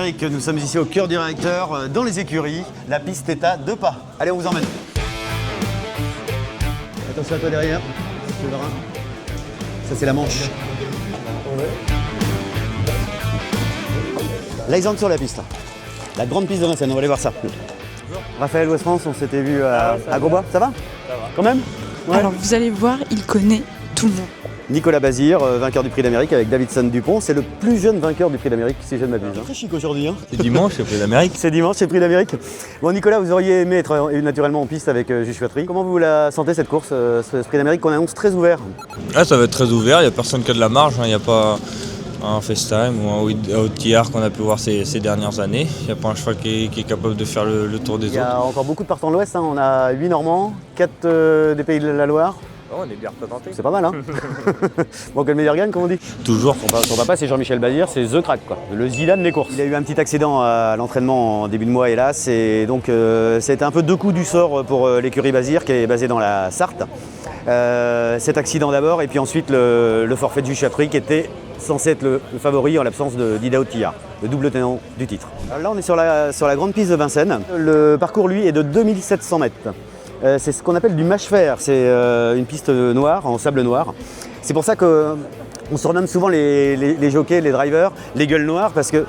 d'Amérique, nous sommes ici au cœur du réacteur, dans les écuries. La piste est à 2 pas. Allez, on vous emmène. Attention à toi derrière, tu verras. Ça, c'est la manche. Là, ils entrent sur la piste. La grande piste de Vincennes, on va aller voir ça. Raphaël Ouest France, on s'était vu à Grosbois. Ça va? Ça va. Quand même? Ouais. Alors, vous allez voir, il connaît tout le monde. Nicolas Bazir, vainqueur du Prix d'Amérique avec Davidson Dupont. C'est le plus jeune vainqueur du Prix d'Amérique, si je ne m'abuse. Très chic aujourd'hui. Hein. C'est dimanche, c'est le Prix d'Amérique. C'est dimanche, c'est le Prix d'Amérique. Bon, Nicolas, vous auriez aimé être naturellement en piste avec Juste Chouetterie. Comment vous la sentez cette course, ce Prix d'Amérique qu'on annonce très ouvert? Ah, ça va être très ouvert, il n'y a personne qui a de la marge. Il n'y a pas un FaceTime ou un OTR qu'on a pu voir ces dernières années. Il n'y a pas un cheval qui est capable de faire le tour des autres. Il y a encore beaucoup de partants de l'Ouest. Hein. On a 8 Normands, 4 des Pays de la Loire. Oh, on est bien représentés. C'est pas mal, hein. Bon, que le meilleur gagne, comme on dit. Toujours. Son papa, c'est Jean-Michel Bazir, c'est The Crack, quoi. Le Zidane des courses. Il a eu un petit accident à l'entraînement en début de mois, hélas. Et donc, ça a été un peu deux coups du sort pour l'écurie Bazir, qui est basée dans la Sarthe. Cet accident d'abord, et puis ensuite le forfait de Juchapri, qui était censé être le favori en l'absence d'Ida Otillard, le double tenant du titre. Alors là, on est sur la grande piste de Vincennes. Le parcours, lui, est de 2700 mètres. C'est ce qu'on appelle du mâche-fer, c'est une piste noire, en sable noir. C'est pour ça qu'on surnomme souvent les jockeys, les drivers, les gueules noires, parce que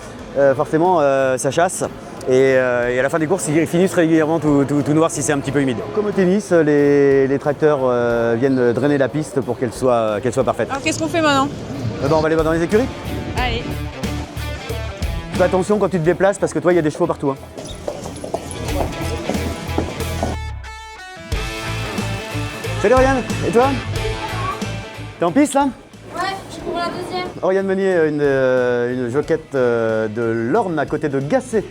forcément ça chasse. Et à la fin des courses, ils finissent régulièrement tout noir si c'est un petit peu humide. Comme au tennis, les tracteurs viennent drainer la piste pour qu'elle soit parfaite. Alors qu'est-ce qu'on fait maintenant? On va aller voir dans les écuries. Allez. Fais attention quand tu te déplaces, parce que toi, il y a des chevaux partout. Hein. Salut Oriane, et toi? T'es en piste là? Ouais, je cours la deuxième. Oriane Meunier, une joquette de l'Orne à côté de Gassé,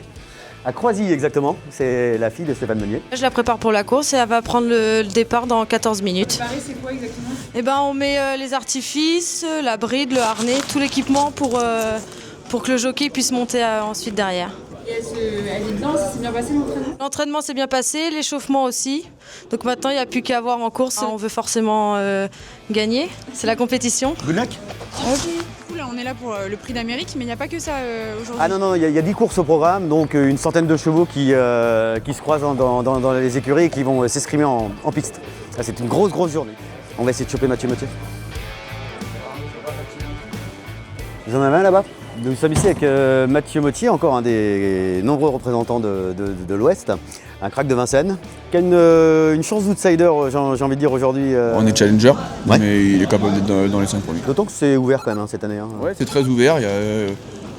à Croisy exactement. C'est la fille de Stéphane Meunier. Je la prépare pour la course et elle va prendre le départ dans 14 minutes. Paris, c'est quoi exactement? Eh ben, on met les artifices, la bride, le harnais, tout l'équipement pour que le jockey puisse monter ensuite derrière. Et elle est bien, ça s'est bien passé l'entraînement? L'entraînement s'est bien passé, l'échauffement aussi. Donc maintenant, il n'y a plus qu'à voir en course. On veut forcément gagner. C'est la compétition. Good luck. Là, on est là pour le Prix d'Amérique, mais il n'y a pas que ça aujourd'hui. Ah non, il y a 10 courses au programme, donc une centaine de chevaux qui se croisent dans les écuries et qui vont s'escrimer en piste. Ah, c'est une grosse journée. On va essayer de choper Mathieu Mottier. Vous en avez un là-bas? Nous sommes ici avec Mathieu Mottier, encore un des nombreux représentants de l'Ouest, un crack de Vincennes, qui a une chance d'outsider, j'ai envie de dire aujourd'hui. On est challenger, ouais. Mais il est capable d'être dans les 5 premiers. D'autant que c'est ouvert quand même hein, cette année. Hein. Ouais, c'est très ouvert, il y a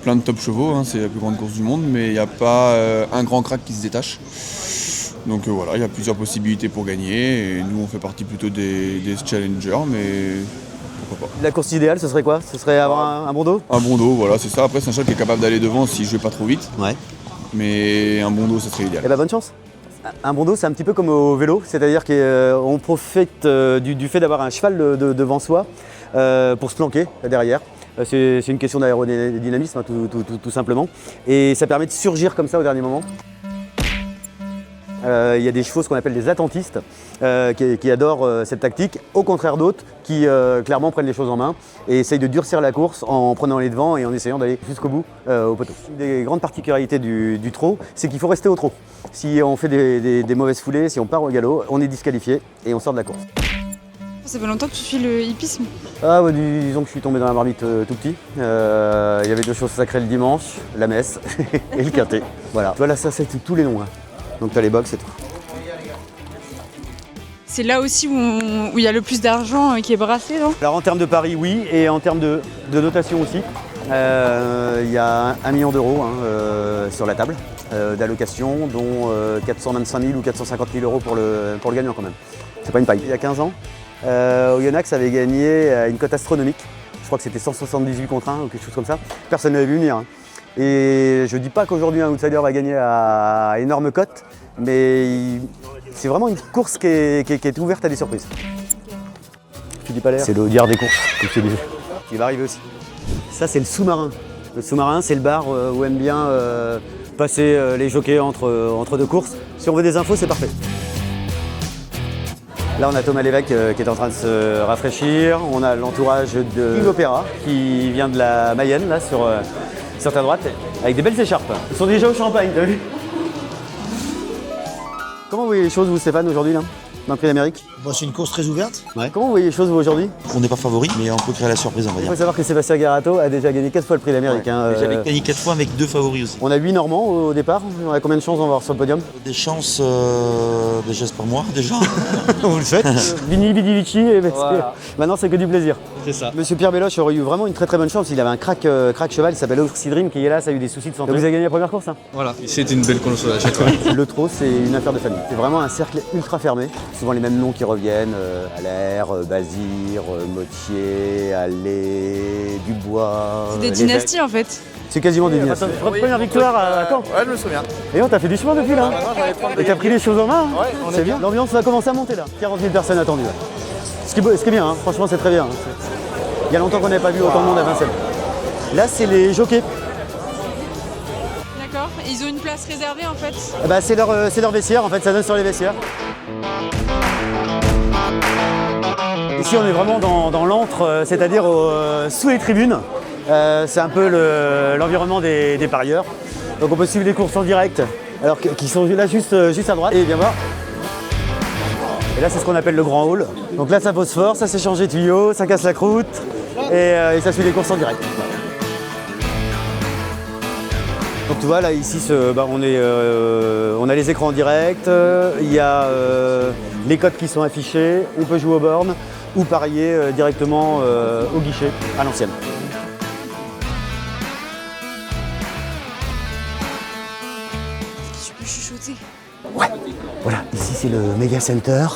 plein de top chevaux, hein, c'est la plus grande course du monde, mais il n'y a pas un grand crack qui se détache. Donc voilà, il y a plusieurs possibilités pour gagner, et nous on fait partie plutôt des challengers, mais pourquoi pas. La course idéale, ce serait quoi? Ce serait avoir un bon dos? Un bon dos, voilà, c'est ça. Après, c'est un cheval qui est capable d'aller devant s'il ne joue pas trop vite. Ouais. Mais un bon dos, ça serait idéal. Eh ben bonne chance. Un bon dos, c'est un petit peu comme au vélo, c'est-à-dire qu'on profite du fait d'avoir un cheval devant soi pour se planquer derrière. C'est une question d'aérodynamisme, hein, tout simplement. Et ça permet de surgir comme ça au dernier moment. Il y a des chevaux, ce qu'on appelle des attentistes, qui adorent cette tactique, au contraire d'autres qui clairement prennent les choses en main et essayent de durcir la course en prenant les devants et en essayant d'aller jusqu'au bout au poteau. Une des grandes particularités du trot, c'est qu'il faut rester au trot. Si on fait des mauvaises foulées, si on part au galop, on est disqualifié et on sort de la course. Ça fait longtemps que tu suis le hippisme? Ah ouais, disons que je suis tombé dans la marmite tout petit. Il y avait deux choses sacrées le dimanche, la messe et le quintet. Voilà, voilà, ça c'est tous les noms. Hein. Donc tu as les box et tout. C'est là aussi où il y a le plus d'argent qui est brassé, non? Alors en termes de paris, oui, et en termes de notation aussi. Il y a 1 million d'euros hein, sur la table d'allocation, dont 425 000 ou 450 000 euros pour le gagnant quand même. C'est pas une paille. Il y a 15 ans, Oyonnax avait gagné une cote astronomique. Je crois que c'était 178 contre 1 ou quelque chose comme ça. Personne n'avait vu venir. Hein. Et je ne dis pas qu'aujourd'hui un outsider va gagner à énorme cote, mais c'est vraiment une course qui est ouverte à des surprises. Tu dis pas l'air? C'est le diard des courses, comme je te disais. Qui va arriver aussi. Ça c'est le sous-marin. Le sous-marin c'est le bar où aiment bien passer les jockeys entre deux courses. Si on veut des infos, c'est parfait. Là, on a Thomas Lévesque qui est en train de se rafraîchir. On a l'entourage de l'Opéra qui vient de la Mayenne, là, sur ta droite. avec des belles écharpes. Ils sont déjà au champagne, t'as vu? Comment vous voyez les choses, vous, Stéphane, aujourd'hui, là, dans le Prix d'Amérique? Bon, c'est une course très ouverte. Ouais. Comment vous voyez les choses, vous, aujourd'hui? On n'est pas favori, mais on peut créer la surprise, on va Il dire. faut savoir que Sébastien Garato a déjà gagné 4 fois le Prix d'Amérique. Hein. J'avais gagné 4 fois avec 2 favoris aussi. On a 8 Normands au départ. On a combien de chances d'en voir sur le podium? Des chances, déjà c'est pour moi, déjà. Vous le faites. Vini, Vidi, Vici, et Voilà. maintenant c'est que du plaisir. C'est ça. Monsieur Pierre Belloche aurait eu vraiment une très très bonne chance. Il avait un crack cheval, il s'appelle Oxy Dream, qui est là, ça a eu des soucis de santé. Donc vous avez gagné la première course, hein? Voilà, c'était une belle consolation. Le trot, c'est une affaire de famille. C'est vraiment un cercle ultra fermé. Souvent les mêmes noms qui reviennent, Allaire, Bazir, Mottier, Allais, Dubois. C'est des dynasties en fait. C'est quasiment des dynasties. Votre première victoire à Caen? Ouais, je me souviens. Et on t'a fait du chemin depuis là. Et t'as pris les choses en main. Hein. Ouais, on est C'est bien. L'ambiance va commencer à monter là. 40 000 personnes attendues. Là. Ce qui est bien, hein. Franchement c'est très bien. Hein. Il y a longtemps qu'on n'avait pas vu autant de monde à Vincennes. Là c'est les jockeys. D'accord. Ils ont une place réservée en fait. Ah bah, c'est leur vestiaire en fait, ça donne sur les vestiaires. Ici on est vraiment dans l'antre, c'est-à-dire sous les tribunes. C'est un peu l'environnement des parieurs. Donc on peut suivre les courses en direct, alors qui sont là juste à droite. Et bien voir. Et là c'est ce qu'on appelle le grand hall. Donc là ça phosphore, ça s'échange les tuyaux, ça casse la croûte et ça suit les courses en direct. Donc tu vois là ici on a les écrans en direct, il y a les codes qui sont affichés, on peut jouer aux bornes ou parier directement au guichet à l'ancienne. Je peux chuchoter. Ouais, voilà, ici c'est le Media Center.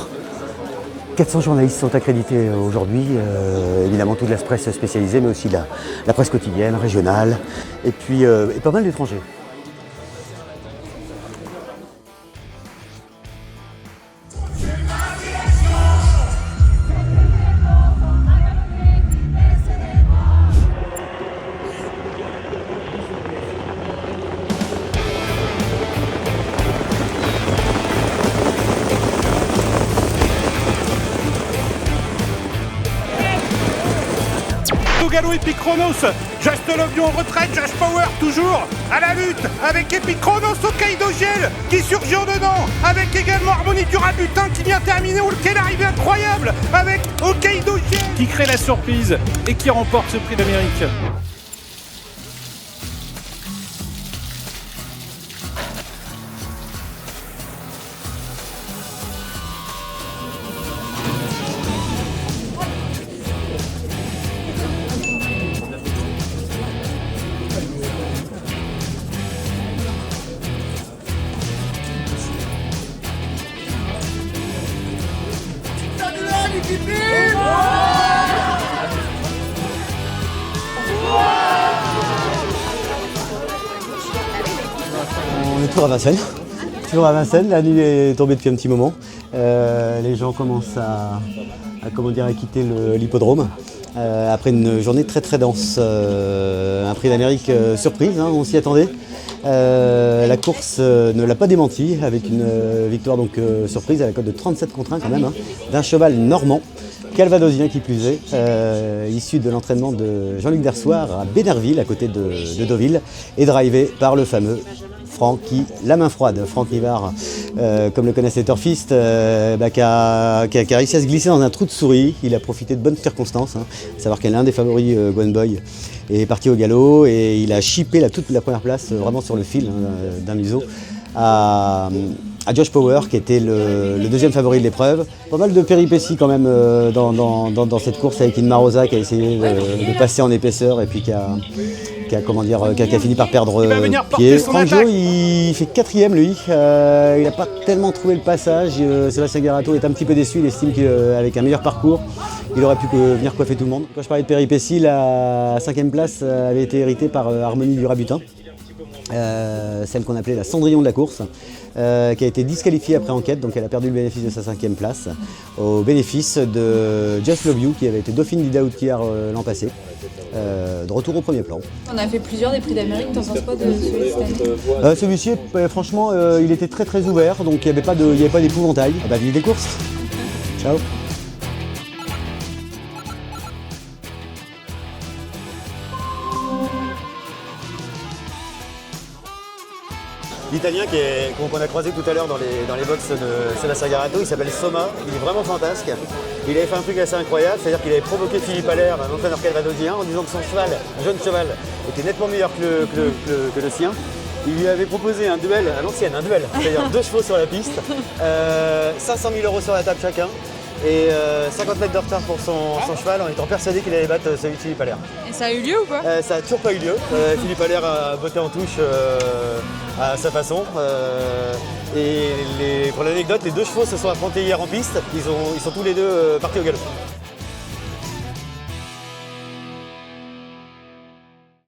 400 journalistes sont accrédités aujourd'hui, évidemment toute la presse spécialisée, mais aussi la presse quotidienne, régionale, et puis et pas mal d'étrangers. Gallo Epic Chronos, Just Love You en retraite, Josh Power toujours à la lutte avec Epic Chronos au Kaido Gel qui surgit en dedans, avec également Harmonie du Rabutin qui vient terminer ou lequel arrivée incroyable avec Hokkaido Gel qui crée la surprise et qui remporte ce Prix d'Amérique. On est toujours à Vincennes, la nuit est tombée depuis un petit moment. Les gens commencent à quitter l'hippodrome après une journée très très dense. Un Prix d'Amérique surprise, hein, on s'y attendait. La course ne l'a pas démenti avec une victoire donc surprise à la cote de 37 contre 1 quand même, hein, d'un cheval normand, calvadosien qui plus est, issu de l'entraînement de Jean-Luc Dersoir à Bénerville à côté de Deauville et drivé par le fameux Francky la main froide, Franck Nivard, comme le connaissait Turfiste, qui a réussi à se glisser dans un trou de souris. Il a profité de bonnes circonstances, hein, savoir qu'elle est un des favoris, Gwen Boy, est parti au galop et il a chippé la première place vraiment sur le fil, hein, d'un museau à Josh Power qui était le deuxième favori de l'épreuve. Pas mal de péripéties quand même dans cette course avec Inma Rosa qui a essayé de passer en épaisseur et puis qui a fini par perdre pied. Franck Jo, il fait 4e lui, il n'a pas tellement trouvé le passage. Sébastien Garato est un petit peu déçu, il estime qu'avec un meilleur parcours, il aurait pu venir coiffer tout le monde. Quand je parlais de péripéties, la 5e place avait été héritée par Harmonie du Rabutin, celle qu'on appelait la Cendrillon de la course, qui a été disqualifiée après enquête, donc elle a perdu le bénéfice de sa 5e place, au bénéfice de Just Love You qui avait été dauphine d'Ida Kiar l'an passé. De retour au premier plan. On a fait plusieurs des prix d'Amérique, t'en penses quoi de celui cette année? Celui-ci, franchement, il était très très ouvert, donc il n'y avait pas d'épouvantail. Ah bah, vive des courses. Ciao. l'Italien qu'on a croisé tout à l'heure dans les box de Sella Sagarato, il s'appelle Soma, il est vraiment fantasque. Il avait fait un truc assez incroyable, c'est-à-dire qu'il avait provoqué Philippe Allaire, un entraîneur calvadosien, en disant que son cheval, un jeune cheval, était nettement meilleur que le sien. Il lui avait proposé un duel à l'ancienne, c'est-à-dire 2 chevaux sur la piste, 500 000 € sur la table chacun, et 50 mètres de retard pour son cheval en étant persuadé qu'il allait battre celui de Philippe Allaire. Et ça a eu lieu ou pas? Ça n'a toujours pas eu lieu. Philippe Allaire a botté en touche à sa façon. Pour l'anecdote, les 2 chevaux se sont affrontés hier en piste. Ils sont tous les deux partis au galop.